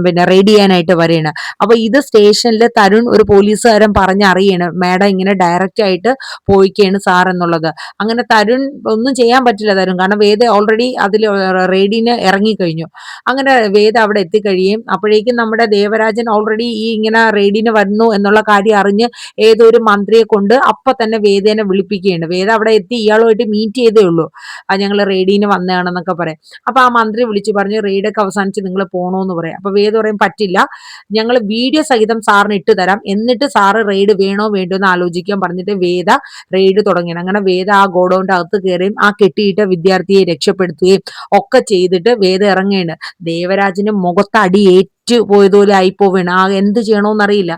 പിന്നെ റെയ്ഡ് ചെയ്യാനായിട്ട് വരികയാണ്. അപ്പൊ ഇത് സ്റ്റേഷനിൽ തരുൺ ഒരു പോലീസുകാരൻ പറഞ്ഞറിയാണ്, മാഡം ഇങ്ങനെ ഡയറക്റ്റ് ആയിട്ട് പോയിക്കാണ് സാർ എന്നുള്ളത്. അങ്ങനെ തരുൺ ഒന്നും ചെയ്യാൻ പറ്റില്ല കാരണം വേദ ഓൾറെഡി അതിൽ റെയ്ഡിന് ഇറങ്ങിക്കഴിഞ്ഞു. അങ്ങനെ വേദ അവിടെ എത്തിക്കഴിയും. അപ്പോഴേക്കും നമ്മുടെ ദേവരാജൻ ഓൾറെഡി ഇങ്ങനെ റെയ്ഡിന് വന്നു എന്നുള്ള കാര്യം അറിഞ്ഞ് ഏതൊരു മന്ത്രിയെ കൊണ്ട് അപ്പൊ തന്നെ വേദേനെ വിളിപ്പിക്കുകയാണ്. വേദ അവിടെ എത്തി ഇയാളുമായിട്ട് മീറ്റ് ചെയ്തേ ഉള്ളൂ. ഞങ്ങൾ റെയ്ഡിന് വന്നതാണെന്നൊക്കെ പറയാം. അപ്പൊ ആ മന്ത്രി വിളിച്ചു പറഞ്ഞു റെയ്ഡൊക്കെ അവസാനിച്ച് നിങ്ങൾ പോണോന്ന് പറയാം. അപ്പൊ വേദ പറയും പറ്റില്ല, ഞങ്ങൾ വീഡിയോ സഹിതം സാറിന് ഇട്ട് തരാം, എന്നിട്ട് സാറ് റെയ്ഡ് വേണോ വേണ്ടോ എന്ന് ആലോചിക്കാൻ പറഞ്ഞിട്ട് വേദ റെയ്ഡ് തുടങ്ങിയാണ്. അങ്ങനെ വേദ ആ ഗോഡൌണിന്റെ അകത്ത് കയറുകയും ആ കെട്ടിയിട്ട വിദ്യാർത്ഥിയെ രക്ഷപ്പെടുത്തുകയും ഒക്കെ ചെയ്തിട്ട് വേദ ഇറങ്ങുകയാണ്. ദേവരാജന് മുഖത്ത് അടിയേറ്റ് പോയതുപോലെ ആയിപ്പോവാണ്. എന്ത് ചെയ്യണോന്നറിയില്ല.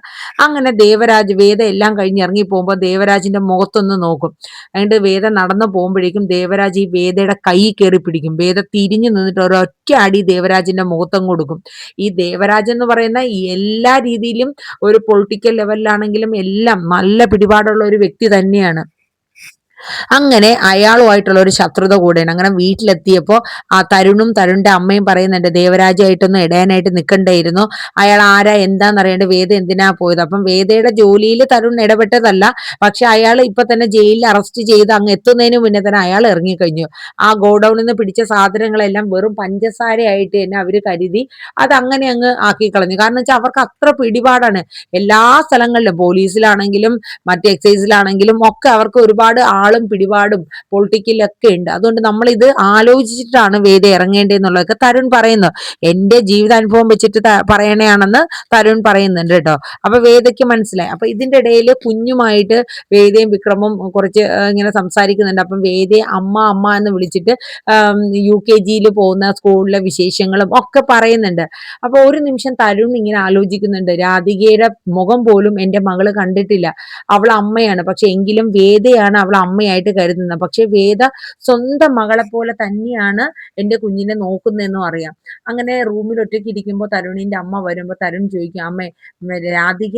അങ്ങനെ വേദ എല്ലാം കഴിഞ്ഞ് ഇറങ്ങി പോകുമ്പോൾ ദേവരാജിന്റെ മുഖത്തൊന്ന് നോക്കും. എന്നിട്ട് വേദ നടന്നു പോകുമ്പോഴേക്കും ദേവരാജ് ഈ വേദയുടെ കൈ കയറി പിടിക്കും. വേദ തിരിഞ്ഞു നിന്നിട്ട് ഒരൊറ്റ അടി ദേവരാജിന്റെ മുഖത്തും കൊടുക്കും. ഈ ദേവരാജ് എന്ന് പറയുന്ന എല്ലാ രീതിയിലും ഒരു പൊളിറ്റിക്കൽ ലെവലിലാണെങ്കിലും എല്ലാം നല്ല പിടിപാടുള്ള ഒരു വ്യക്തി തന്നെയാണ്. അങ്ങനെ അയാളുമായിട്ടുള്ള ഒരു ശത്രുത കൂടെയാണ്. അങ്ങനെ വീട്ടിലെത്തിയപ്പോൾ ആ തരുണിന്റെ അമ്മയും പറയുന്നുണ്ട് ദേവരാജായിട്ടൊന്നും ഇടയാനായിട്ട് നിൽക്കണ്ടായിരുന്നു, അയാൾ ആരാ എന്താന്നറിയാണ്ട് വേദ എന്തിനാ പോയത്. അപ്പം വേദയുടെ ജോലിയിൽ തരുൺ ഇടപെട്ടതല്ല, പക്ഷെ അയാൾ ഇപ്പൊ തന്നെ ജയിലിൽ അറസ്റ്റ് ചെയ്ത് അങ്ങ് എത്തുന്നതിന് മുന്നേ തന്നെ അയാൾ ഇറങ്ങിക്കഴിഞ്ഞു. ആ ഗോഡൌണിൽ നിന്ന് പിടിച്ച സാധനങ്ങളെല്ലാം വെറും പഞ്ചസാരയായിട്ട് തന്നെ അവര് കരുതി അത് അങ്ങനെ അങ്ങ് ആക്കി കളഞ്ഞു. കാരണം വെച്ചാൽ അവർക്ക് അത്ര പിടിപാടാണ് എല്ലാ സ്ഥലങ്ങളിലും, പോലീസിലാണെങ്കിലും മറ്റ് എക്സൈസിലാണെങ്കിലും ഒക്കെ അവർക്ക് ഒരുപാട് ആളും പിടിപാടും പൊളിറ്റിക്കലൊക്കെ ഉണ്ട്. അതുകൊണ്ട് നമ്മൾ ഇത് ആലോചിച്ചിട്ടാണ് വേദ ഇറങ്ങേണ്ടതെന്നുള്ളതൊക്കെ തരുൺ പറയുന്നു. എന്റെ ജീവിതാനുഭവം വെച്ചിട്ട് പറയണയാണെന്ന് തരുൺ പറയുന്നുണ്ട് കേട്ടോ. അപ്പൊ വേദയ്ക്ക് മനസ്സിലായി. അപ്പൊ ഇതിന്റെ ഇടയിൽ കുഞ്ഞുമായിട്ട് വേദയും വിക്രമും കുറച്ച് ഇങ്ങനെ സംസാരിക്കുന്നുണ്ട്. അപ്പം വേദയെ അമ്മ എന്ന് വിളിച്ചിട്ട് UKG പോകുന്ന സ്കൂളിലെ വിശേഷങ്ങളും ഒക്കെ പറയുന്നുണ്ട്. അപ്പൊ ഒരു നിമിഷം തരുൺ ഇങ്ങനെ ആലോചിക്കുന്നുണ്ട്, രാധികയുടെ മുഖം പോലും എന്റെ മകള് കണ്ടിട്ടില്ല, അവൾ അമ്മയാണ്, പക്ഷെ എങ്കിലും വേദയാണ് അവൾ അമ്മയായിട്ട് കരുതുന്നത്. പക്ഷെ വേദ സ്വന്തം മകളെ പോലെ തന്നെയാണ് എന്റെ കുഞ്ഞിനെ നോക്കുന്നതെന്നും അറിയാം. അങ്ങനെ റൂമിൽ ഒറ്റയ്ക്ക് ഇരിക്കുമ്പോൾ തരുണിന്റെ അമ്മ വരുമ്പോൾ തരുൺ ചോദിക്കും, അമ്മേ രാധിക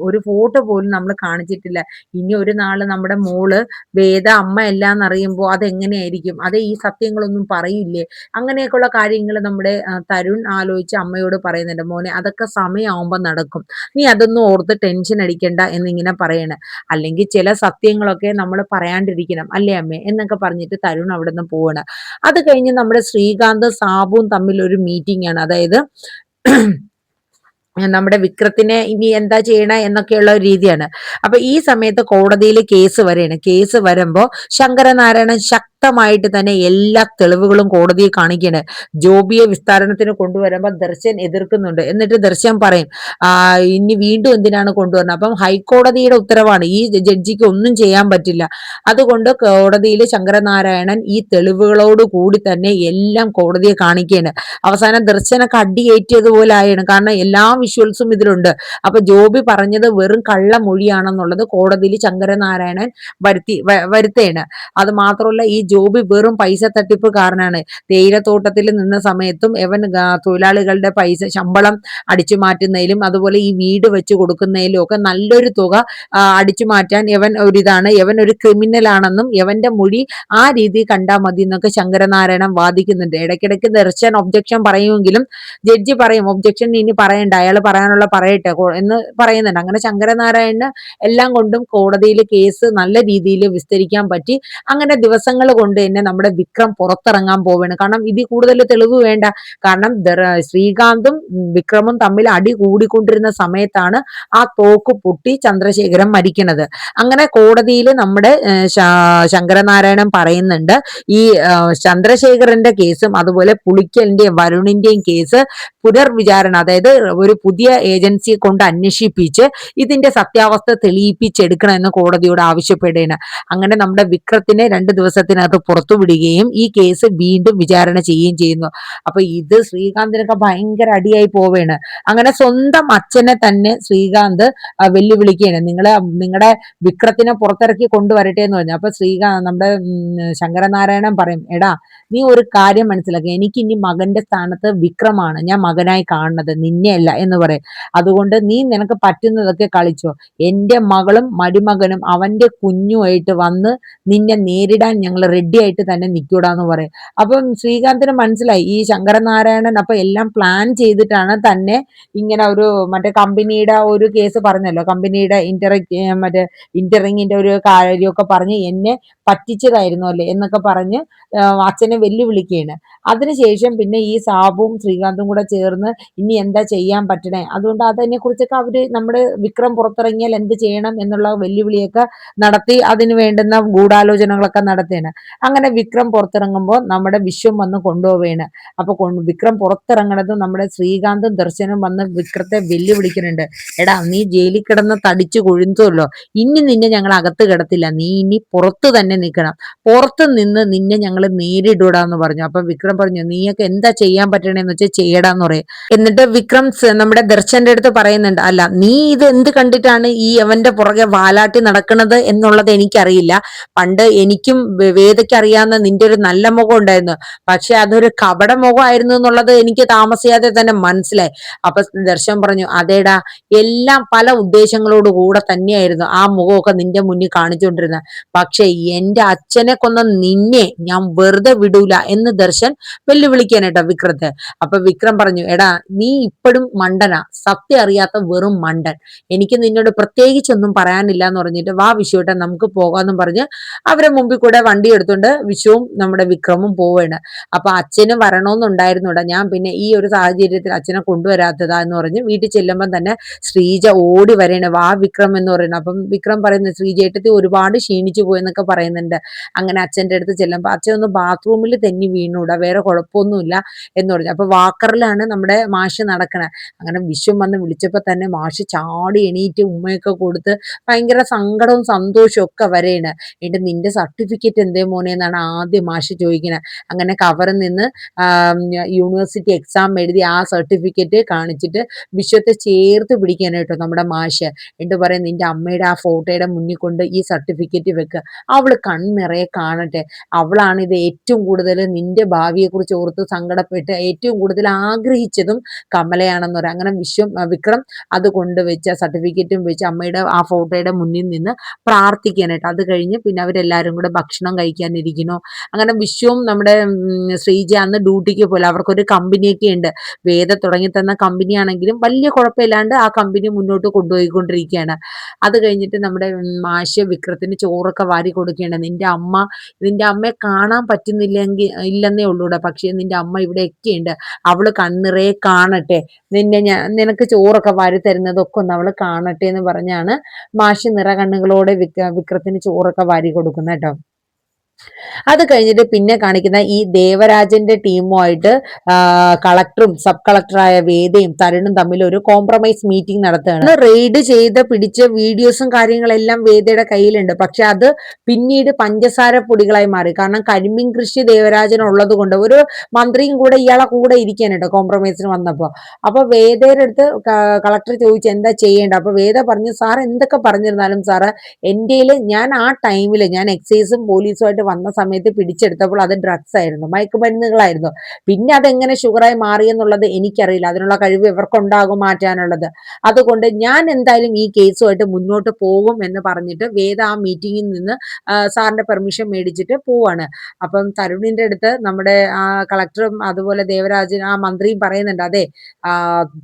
ഒരു ഫോട്ടോ പോലും നമ്മൾ കാണിച്ചിട്ടില്ല, ഇനി ഒരു നാള് നമ്മുടെ മോള് വേദ അമ്മ അല്ലാന്നറിയുമ്പോൾ അതെങ്ങനെയായിരിക്കും, അത് ഈ സത്യങ്ങളൊന്നും പറയില്ലേ, അങ്ങനെയൊക്കെയുള്ള കാര്യങ്ങൾ നമ്മുടെ തരുൺ ആലോചിച്ച് അമ്മയോട് പറയുന്നുണ്ട്. മോനെ അതൊക്കെ സമയമാകുമ്പോൾ നടക്കും, നീ അതൊന്നും ഓർത്ത് ടെൻഷൻ അടിക്കണ്ട എന്നിങ്ങനെ പറയണ. അല്ലെങ്കിൽ ചില സത്യങ്ങളൊക്കെ നമ്മൾ പറയാണ്ടിരിക്കണം അല്ലേ അമ്മേ എന്നൊക്കെ പറഞ്ഞിട്ട് തരുൺ അവിടെ നിന്ന് പോവാണ്. അത് കഴിഞ്ഞ് നമ്മുടെ ശ്രീകാന്ത് സാബുവും തമ്മിൽ ഒരു മീറ്റിംഗ് ആണ്. അതായത് നമ്മുടെ വിക്രത്തിനെ ഇനി എന്താ ചെയ്യണ എന്നൊക്കെയുള്ള ഒരു രീതിയാണ്. അപ്പൊ ഈ സമയത്ത് കോടതിയിൽ കേസ് വരെയാണ്. കേസ് വരുമ്പോ ശങ്കരനാരായണൻ ശക്തമായിട്ട് തന്നെ എല്ലാ തെളിവുകളും കോടതിയെ കാണിക്കണേ. ജോബിയെ വിസ്താരണത്തിന് കൊണ്ടുവരുമ്പോൾ ദർശൻ എതിർക്കുന്നുണ്ട്. എന്നിട്ട് ദർശൻ പറയും ഇനി വീണ്ടും എന്തിനാണ് കൊണ്ടുവരുന്നത്. അപ്പം ഹൈക്കോടതിയുടെ ഉത്തരവാണ്, ഈ ജഡ്ജിക്ക് ഒന്നും ചെയ്യാൻ പറ്റില്ല. അതുകൊണ്ട് കോടതിയിൽ ശങ്കരനാരായണൻ ഈ തെളിവുകളോട് കൂടി തന്നെ എല്ലാം കോടതിയെ കാണിക്കുകയാണ്. അവസാനം ദർശനൊക്കെ അടിയേറ്റിയതുപോലെ ആയാണ്, കാരണം എല്ലാ വിഷ്വൽസും ഇതിലുണ്ട്. അപ്പൊ ജോബി പറഞ്ഞത് വെറും കള്ളമൊഴിയാണെന്നുള്ളത് കോടതിയിൽ ശങ്കരനാരായണൻ വരുത്തേണ്. അത് മാത്രമല്ല, ഈ ജോബി വെറും പൈസ തട്ടിപ്പുകാരനാണ്. തേയിലത്തോട്ടത്തിൽ നിന്ന സമയത്തും എവൻ തൊഴിലാളികളുടെ പൈസ ശമ്പളം അടിച്ചു മാറ്റുന്നതിലും അതുപോലെ ഈ വീട് വെച്ച് കൊടുക്കുന്നതിലും ഒക്കെ നല്ലൊരു തുക അടിച്ചു മാറ്റാൻ എവൻ ഒരു ക്രിമിനൽ ആണെന്നും എവന്റെ മൊഴി ആ രീതി കണ്ടാൽ മതി എന്നൊക്കെ ശങ്കരനാരായണൻ വാദിക്കുന്നുണ്ട്. ഇടയ്ക്കിടയ്ക്ക് ദർശൻ ഒബ്ജക്ഷൻ പറയുമെങ്കിലും ജഡ്ജി പറയും ഒബ്ജക്ഷൻ ഇനി പറയണ്ട, അയാൾ പറയാനുള്ള പറയട്ടെ എന്ന് പറയുന്നുണ്ട്. അങ്ങനെ ശങ്കരനാരായണന് എല്ലാം കൊണ്ടും കോടതിയിൽ കേസ് നല്ല രീതിയിൽ വിസ്തരിക്കാൻ പറ്റി. അങ്ങനെ ദിവസങ്ങൾ കൊണ്ട് തന്നെ നമ്മുടെ വിക്രം പുറത്തിറങ്ങാൻ പോവുകയാണ്. കാരണം ഇതിൽ കൂടുതൽ തെളിവ് വേണ്ട. കാരണം ശ്രീകാന്തും വിക്രമും തമ്മിൽ അടി കൂടിക്കൊണ്ടിരുന്ന സമയത്താണ് ആ തോക്ക് പൊട്ടി ചന്ദ്രശേഖരൻ മരിക്കുന്നത്. അങ്ങനെ കോടതിയിൽ നമ്മുടെ ശങ്കരനാരായണൻ പറയുന്നുണ്ട്, ഈ ചന്ദ്രശേഖരന്റെ കേസും അതുപോലെ പുളിക്കലിന്റെയും വരുണിന്റെയും കേസ് പുനർവിചാരണ, അതായത് ഒരു പുതിയ ഏജൻസിയെ കൊണ്ട് അന്വേഷിപ്പിച്ച് ഇതിന്റെ സത്യാവസ്ഥ തെളിയിപ്പിച്ചെടുക്കണം എന്ന് കോടതിയോട് ആവശ്യപ്പെടുകയാണ്. അങ്ങനെ നമ്മുടെ വിക്രത്തിനെ 2 ദിവസത്തിനകത്ത് പുറത്തുവിടുകയും ഈ കേസ് വീണ്ടും വിചാരണ ചെയ്യുകയും ചെയ്യുന്നു. അപ്പൊ ഇത് ശ്രീകാന്തിനൊക്കെ ഭയങ്കര അടിയായി പോവുകയാണ്. അങ്ങനെ സ്വന്തം അച്ഛനെ തന്നെ ശ്രീകാന്ത് വെല്ലുവിളിക്കുകയാണ്. നിങ്ങളുടെ വിക്രത്തിനെ പുറത്തിറക്കി കൊണ്ടുവരട്ടെ എന്ന് പറഞ്ഞു. അപ്പൊ നമ്മുടെ ശങ്കരനാരായണൻ പറയും, എടാ നീ ഒരു കാര്യം മനസ്സിലാക്കുക, എനിക്ക് ഇനി മകന്റെ സ്ഥാനത്ത് വിക്രമാണ് ഞാൻ മകനായി കാണുന്നത്, നിന്നെയല്ല എന്ന് പറയും. അതുകൊണ്ട് നിനക്ക് പറ്റുന്നതൊക്കെ കളിച്ചോ, എന്റെ മകളും മരുമകനും അവന്റെ കുഞ്ഞുമായിട്ട് വന്ന് നിന്നെ നേരിടാൻ ഞങ്ങൾ റെഡി ആയിട്ട് തന്നെ നിൽക്കൂടാന്ന് പറയും. അപ്പം ശ്രീകാന്തിന് മനസ്സിലായി ഈ ശങ്കരനാരായണൻ അപ്പൊ എല്ലാം പ്ലാൻ ചെയ്തിട്ടാണ് തന്നെ ഇങ്ങനെ ഒരു മറ്റേ കമ്പനിയുടെ ഒരു കേസ് പറഞ്ഞല്ലോ, കമ്പനിയുടെ ഇന്ററിങ്ങിന്റെ ഒരു കാര്യമൊക്കെ പറഞ്ഞ് എന്നെ പറ്റിച്ചതായിരുന്നു അല്ലേ എന്നൊക്കെ പറഞ്ഞ് അച്ഛനെ വെല്ലുവിളിക്കുകയാണ്. അതിനുശേഷം പിന്നെ ഈ സാബുവും ശ്രീകാന്തും കൂടെ ചേർന്ന് ഇനി എന്താ ചെയ്യാൻ പറ്റണേ, അതുകൊണ്ട് അതിനെ കുറിച്ചൊക്കെ അവര് നമ്മുടെ വിക്രം പുറത്തിറങ്ങിയാൽ എന്ത് ചെയ്യണം എന്നുള്ള വെല്ലുവിളിയൊക്കെ നടത്തി അതിന് വേണ്ടുന്ന ഗൂഢാലോചനകളൊക്കെ നടത്തുകയാണ്. അങ്ങനെ വിക്രം പുറത്തിറങ്ങുമ്പോൾ നമ്മുടെ വിശ്വം വന്ന് കൊണ്ടുപോവുകയാണ്. അപ്പൊ വിക്രം പുറത്തിറങ്ങണത് നമ്മുടെ ശ്രീകാന്തും ദർശനും വന്ന് വിക്രത്തെ വെല്ലുവിളിക്കുന്നുണ്ട്. എടാ നീ ജയിലിൽ കിടന്ന് തടിച്ചു കൊഴുന്തല്ലോ, ഇനി നിന്നെ ഞങ്ങൾ അകത്ത് കിടത്തില്ല, നീ ഇനി പുറത്ത് തന്നെ നിൽക്കണം, പുറത്ത് നിന്ന് നിന്നെ ഞങ്ങൾ നേരിടൂടാന്ന് പറഞ്ഞു. അപ്പൊ വിക്രം പറഞ്ഞു, നീയൊക്കെ എന്താ ചെയ്യാൻ പറ്റണേന്ന് വെച്ചാൽ ചെയ്യടാന്ന് പറയും. എന്നിട്ട് വിക്രം നമ്മുടെ ദർശന്റെ അടുത്ത് പറയുന്നുണ്ട്, അല്ല നീ ഇത് എന്ത് കണ്ടിട്ടാണ് ഈ അവന്റെ പുറകെ വാലാട്ടി നടക്കുന്നത് എന്നുള്ളത് എനിക്കറിയില്ല. പണ്ട് എനിക്കും വേദയ്ക്ക് അറിയാവുന്ന നിന്റെ ഒരു നല്ല മുഖം ഉണ്ടായിരുന്നു, പക്ഷെ അതൊരു കപട മുഖമായിരുന്നു എന്നുള്ളത് എനിക്ക് താമസിയാതെ തന്നെ മനസ്സിലായി. അപ്പൊ ദർശൻ പറഞ്ഞു, അതേടാ, എല്ലാം പല ഉദ്ദേശങ്ങളോട് കൂടെ തന്നെയായിരുന്നു ആ മുഖമൊക്കെ നിന്റെ മുന്നിൽ കാണിച്ചുകൊണ്ടിരുന്നത്, പക്ഷെ എന്റെ അച്ഛനെ കൊന്ന നിന്നെ ഞാൻ വെറുതെ വിടൂല എന്ന് ദർശൻ വെല്ലുവിളിക്കാനേട്ടാ വിക്രത്തെ. അപ്പൊ വിക്രം പറഞ്ഞു, എടാ നീ ഇപ്പോഴും മണ്ടനാ, സത്യം അറിയാത്ത വെറും മണ്ടൻ, എനിക്ക് നിന്നോട് പ്രത്യേകിച്ചൊന്നും പറയാനില്ല എന്ന് പറഞ്ഞിട്ട് വാ വിശ്വട്ടെ നമുക്ക് പോകാമെന്നും പറഞ്ഞ് അവരെ മുമ്പിൽ കൂടെ വണ്ടി എടുത്തുകൊണ്ട് വിശ്വവും നമ്മുടെ വിക്രമും പോവുകയാണ്. അപ്പൊ അച്ഛന് വരണമെന്നുണ്ടായിരുന്നുടാ, ഞാൻ പിന്നെ ഈ ഒരു സാഹചര്യത്തിൽ അച്ഛനെ കൊണ്ടുവരാത്തതാ എന്ന് പറഞ്ഞ് വീട്ടിൽ ചെല്ലുമ്പോൾ തന്നെ ശ്രീജ ഓടി വരേണ്, വാ വിക്രം എന്ന് പറയുന്നത്. അപ്പം വിക്രം പറയുന്നത്, ശ്രീജേട്ടത്തി ഒരുപാട് ക്ഷീണിച്ചു പോയെന്നൊക്കെ പറയുന്നുണ്ട്. അങ്ങനെ അച്ഛൻ്റെ അടുത്ത് ചെല്ലുമ്പോൾ അച്ഛൻ ഒന്ന് ബാത്റൂമിൽ തെന്നി വീണൂടാ, വേറെ കുഴപ്പമൊന്നുമില്ല എന്ന് പറഞ്ഞു. അപ്പൊ വാക്കറിലാണ് നമ്മുടെ മാഷ് നടക്കണേ. അങ്ങനെ വിശ്വം വന്ന് വിളിച്ചപ്പോ തന്നെ മാഷ് ചാടി എണീറ്റ് ഉമ്മയൊക്കെ കൊടുത്ത് ഭയങ്കര സങ്കടവും സന്തോഷവും ഒക്കെ വരെയാണ്. എന്നിട്ട് നിന്റെ സർട്ടിഫിക്കറ്റ് എന്തേ മോനെ എന്നാണ് ആദ്യം മാഷ് ചോദിക്കുന്നത്. അങ്ങനെ കവറിൽ നിന്ന് യൂണിവേഴ്സിറ്റി എക്സാം എഴുതി ആ സർട്ടിഫിക്കറ്റ് കാണിച്ചിട്ട് വിശ്വത്തെ ചേർത്ത് പിടിക്കാനായിട്ടോ നമ്മുടെ മാഷ്. എന്നിട്ട് പറയും, നിന്റെ അമ്മയുടെ ആ ഫോട്ടോയുടെ മുന്നിൽ കൊണ്ട് ഈ സർട്ടിഫിക്കറ്റ് വെക്കുക, അവള് കണ്ണിറയെ കാണട്ടെ, അവളാണ് ഇത് ഏറ്റവും കൂടുതൽ നിന്റെ ഭാവിയെക്കുറിച്ച് ഓർത്ത് സങ്കടപ്പെട്ട് ഏറ്റവും കൂടുതൽ ആഗ്രഹിച്ചതും കമലയാണെന്ന് പറയാം. അങ്ങനെ വിക്രം അത് കൊണ്ടുവച്ച സർട്ടിഫിക്കറ്റും വെച്ച് അമ്മയുടെ ആ ഫോട്ടോയുടെ മുന്നിൽ നിന്ന് പ്രാർത്ഥിക്കാനായിട്ട്. അത് കഴിഞ്ഞ് പിന്നെ അവരെല്ലാവരും കൂടെ ഭക്ഷണം കഴിക്കാനിരിക്കുന്നു. അങ്ങനെ വിശ്വവും നമ്മുടെ ശ്രീജ അന്ന് ഡ്യൂട്ടിക്ക് പോലെ അവർക്കൊരു കമ്പനിയൊക്കെ ഉണ്ട്, വേദ തുടങ്ങി തന്ന കമ്പനിയാണെങ്കിലും വലിയ കുഴപ്പമില്ലാണ്ട് ആ കമ്പനി മുന്നോട്ട് കൊണ്ടുപോയിക്കൊണ്ടിരിക്കുകയാണ്. അത് കഴിഞ്ഞിട്ട് നമ്മുടെ മാഷ് വിക്രത്തിന് ചോറൊക്കെ വാരി കൊടുക്കുകയാണ്. നിന്റെ അമ്മയെ കാണാൻ പറ്റുന്നില്ലെങ്കിൽ ഇല്ലെന്നേ ഉള്ളൂടെ, പക്ഷേ നിന്റെ അമ്മ ഇവിടെയൊക്കെ ഉണ്ട്, അവള് കണ്ണിറയെ കാണട്ടെ, നിനക്ക് ചോറൊക്കെ വാരി തരുന്നതൊക്കെ ഒന്ന് അവള് കാണട്ടെ എന്ന് പറഞ്ഞാണ് മാഷ് നിറകണ്ണുകളോടെ വിക്രത്തിന് ചോറൊക്കെ വാരി കൊടുക്കുന്നത് കേട്ടോ. അത് കഴിഞ്ഞിട്ട് പിന്നെ കാണിക്കുന്ന ഈ ദേവരാജന്റെ ടീമുമായിട്ട് കളക്ടറും സബ് കളക്ടറായ വേദയും തരുണും തമ്മിൽ ഒരു കോംപ്രമൈസ് മീറ്റിംഗ് നടത്തുകയാണ്. റെയ്ഡ് ചെയ്ത് പിടിച്ച വീഡിയോസും കാര്യങ്ങളെല്ലാം വേദയുടെ കയ്യിലുണ്ട്. പക്ഷെ അത് പിന്നീട് പഞ്ചസാര പൊടികളായി മാറി. കാരണം കരിമ്പിൻ കൃഷി ദേവരാജൻ ഉള്ളത് കൊണ്ട് ഒരു മന്ത്രിയും കൂടെ ഇയാളെ കൂടെ ഇരിക്കാനുണ്ട് കോംപ്രമൈസിന് വന്നപ്പോ. അപ്പൊ വേദയുടെ അടുത്ത് കളക്ടർ ചോദിച്ചു എന്താ ചെയ്യേണ്ടത്. അപ്പൊ വേദ പറഞ്ഞു, സാർ എന്തൊക്കെ പറഞ്ഞിരുന്നാലും സാറ് എന്റെയിൽ ഞാൻ ആ ടൈമിൽ ഞാൻ എക്സൈസും പോലീസുമായിട്ട് വന്ന സമയത്ത് പിടിച്ചെടുത്തപ്പോൾ അത് ഡ്രഗ്സ് ആയിരുന്നു, മയക്കുമരുന്നുകളായിരുന്നു. പിന്നെ അതെങ്ങനെ ഷുഗറായി മാറിയെന്നുള്ളത് എനിക്കറിയില്ല. അതിനുള്ള കഴിവ് ഇവർക്കുണ്ടാകും മാറ്റാനുള്ളത്. അതുകൊണ്ട് ഞാൻ എന്തായാലും ഈ കേസുമായിട്ട് മുന്നോട്ട് പോകും എന്ന് പറഞ്ഞിട്ട് വേദ ആ മീറ്റിംഗിൽ നിന്ന് സാറിന്റെ പെർമിഷൻ മേടിച്ചിട്ട് പോവാണ്. അപ്പം തരുണിന്റെ അടുത്ത് നമ്മുടെ ആ കളക്ടറും അതുപോലെ ദേവരാജൻ ആ മന്ത്രിയും പറയുന്നുണ്ട്, അതെ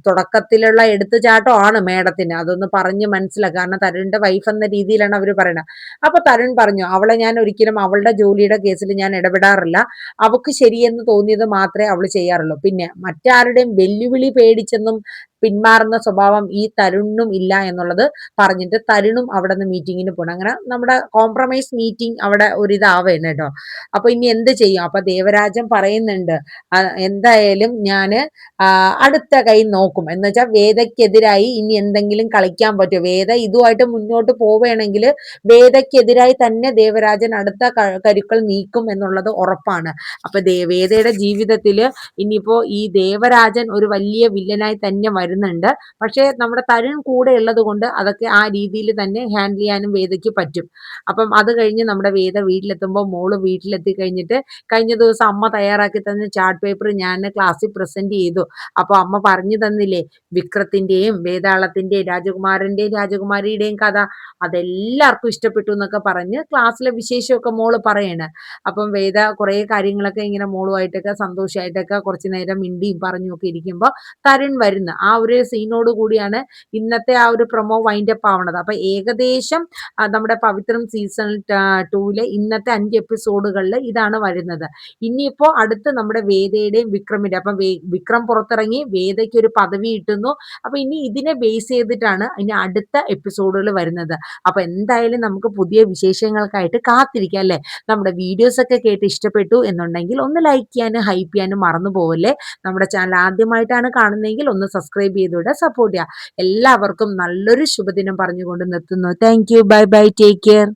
തുടക്കത്തിലുള്ള എടുത്തുചാട്ടമാണ് മേഡത്തിന്, അതൊന്ന് പറഞ്ഞ് മനസ്സിലാക്കുക. കാരണം തരുണിന്റെ വൈഫ് എന്ന രീതിയിലാണ് അവർ പറയുന്നത്. അപ്പൊ തരുൺ പറഞ്ഞു, അവളെ ഞാൻ ഒരിക്കലും അവളുടെ ജോലിയുടെ കേസിൽ ഞാൻ ഇടപെടാറില്ല, അവക്ക് ശരിയെന്ന് തോന്നിയത് മാത്രമേ അവൾ ചെയ്യാറുള്ളൂ. പിന്നെ മറ്റാരുടെയും വെല്ലുവിളി പേടിച്ചെന്നും പിന്മാറുന്ന സ്വഭാവം ഈ തരുണിനും ഇല്ല എന്നുള്ളത് പറഞ്ഞിട്ട് തരുണും അവിടെ നിന്ന് മീറ്റിങ്ങിന് പോകണം. അങ്ങനെ നമ്മുടെ കോംപ്രമൈസ് മീറ്റിംഗ് അവിടെ ഒരിതാവേണ് കേട്ടോ. അപ്പൊ ഇനി എന്ത് ചെയ്യും? അപ്പൊ ദേവരാജൻ പറയുന്നുണ്ട്, എന്തായാലും ഞാന് അടുത്ത കൈ നോക്കും എന്ന് വെച്ചാൽ വേദയ്ക്കെതിരായി ഇനി എന്തെങ്കിലും കളിക്കാൻ പറ്റുമോ, വേദ ഇതുമായിട്ട് മുന്നോട്ട് പോവുകയാണെങ്കിൽ വേദയ്ക്കെതിരായി തന്നെ ദേവരാജൻ അടുത്ത കരുക്കൾ നീക്കും എന്നുള്ളത് ഉറപ്പാണ്. അപ്പൊ വേദയുടെ ജീവിതത്തില് ഇനിയിപ്പോ ഈ ദേവരാജൻ ഒരു വലിയ വില്ലനായി തന്നെ വരുന്നുണ്ട്. പക്ഷെ നമ്മുടെ തരുൺ കൂടെ ഉള്ളത് കൊണ്ട് അതൊക്കെ ആ രീതിയിൽ തന്നെ ഹാൻഡിൽ ചെയ്യാനും വേദയ്ക്ക് പറ്റും. അപ്പം അത് കഴിഞ്ഞ് നമ്മുടെ വേദ വീട്ടിലെത്തുമ്പോൾ മോള് വീട്ടിലെത്തി കഴിഞ്ഞിട്ട് കഴിഞ്ഞ ദിവസം അമ്മ തയ്യാറാക്കി തന്ന ചാർട്ട് പേപ്പർ ഞാൻ ക്ലാസ്സിൽ പ്രസന്റ് ചെയ്തു. അപ്പൊ അമ്മ പറഞ്ഞു തന്നില്ലേ വിക്രത്തിന്റെയും വേതാളത്തിന്റെയും രാജകുമാരന്റെയും രാജകുമാരിയുടെയും കഥ, അതെല്ലാവർക്കും ഇഷ്ടപ്പെട്ടു എന്നൊക്കെ പറഞ്ഞ് ക്ലാസ്സിലെ വിശേഷമൊക്കെ മോള് പറയണ്. അപ്പം വേദ കുറെ കാര്യങ്ങളൊക്കെ ഇങ്ങനെ മോളുമായിട്ടൊക്കെ സന്തോഷമായിട്ടൊക്കെ കുറച്ചു നേരം മിണ്ടിയും പറഞ്ഞു ഒക്കെ ഇരിക്കുമ്പോൾ തരുൺ വരുന്ന ആ ഒരു സീനോട് കൂടിയാണ് ഇന്നത്തെ ആ ഒരു പ്രൊമോ വൈൻഡപ്പ് ആവണത്. അപ്പൊ ഏകദേശം നമ്മുടെ പവിത്രം സീസൺ 2 ഇന്നത്തെ 5 എപ്പിസോഡുകളിൽ ഇതാണ് വരുന്നത്. ഇനിയിപ്പോ അടുത്ത് നമ്മുടെ വേദയുടെയും വിക്രമിന്റെ, അപ്പൊ വിക്രം പുറത്തിറങ്ങി വേദയ്ക്ക് ഒരു പദവി കിട്ടുന്നു. അപ്പൊ ഇനി ഇതിനെ ബേസ് ചെയ്തിട്ടാണ് ഇനി അടുത്ത എപ്പിസോഡുകൾ വരുന്നത്. അപ്പൊ എന്തായാലും നമുക്ക് പുതിയ വിശേഷങ്ങൾക്കായിട്ട് കാത്തിരിക്കാം അല്ലെ. നമ്മുടെ വീഡിയോസ് ഒക്കെ കേട്ട് ഇഷ്ടപ്പെട്ടു എന്നുണ്ടെങ്കിൽ ഒന്ന് ലൈക്ക് ചെയ്യാനും ഹൈപ്പ് ചെയ്യാനും മറന്നു പോവല്ലേ. നമ്മുടെ ചാനൽ ആദ്യമായിട്ടാണ് കാണുന്നതെങ്കിൽ ഒന്ന് സബ്സ്ക്രൈബ് ചെയ്തുകൂടെ സപ്പോർട്ട് ചെയ്യുക. എല്ലാവർക്കും നല്ലൊരു ശുഭദിനം പറഞ്ഞുകൊണ്ട് നിർത്തുന്നു. Thank you, bye bye, take care.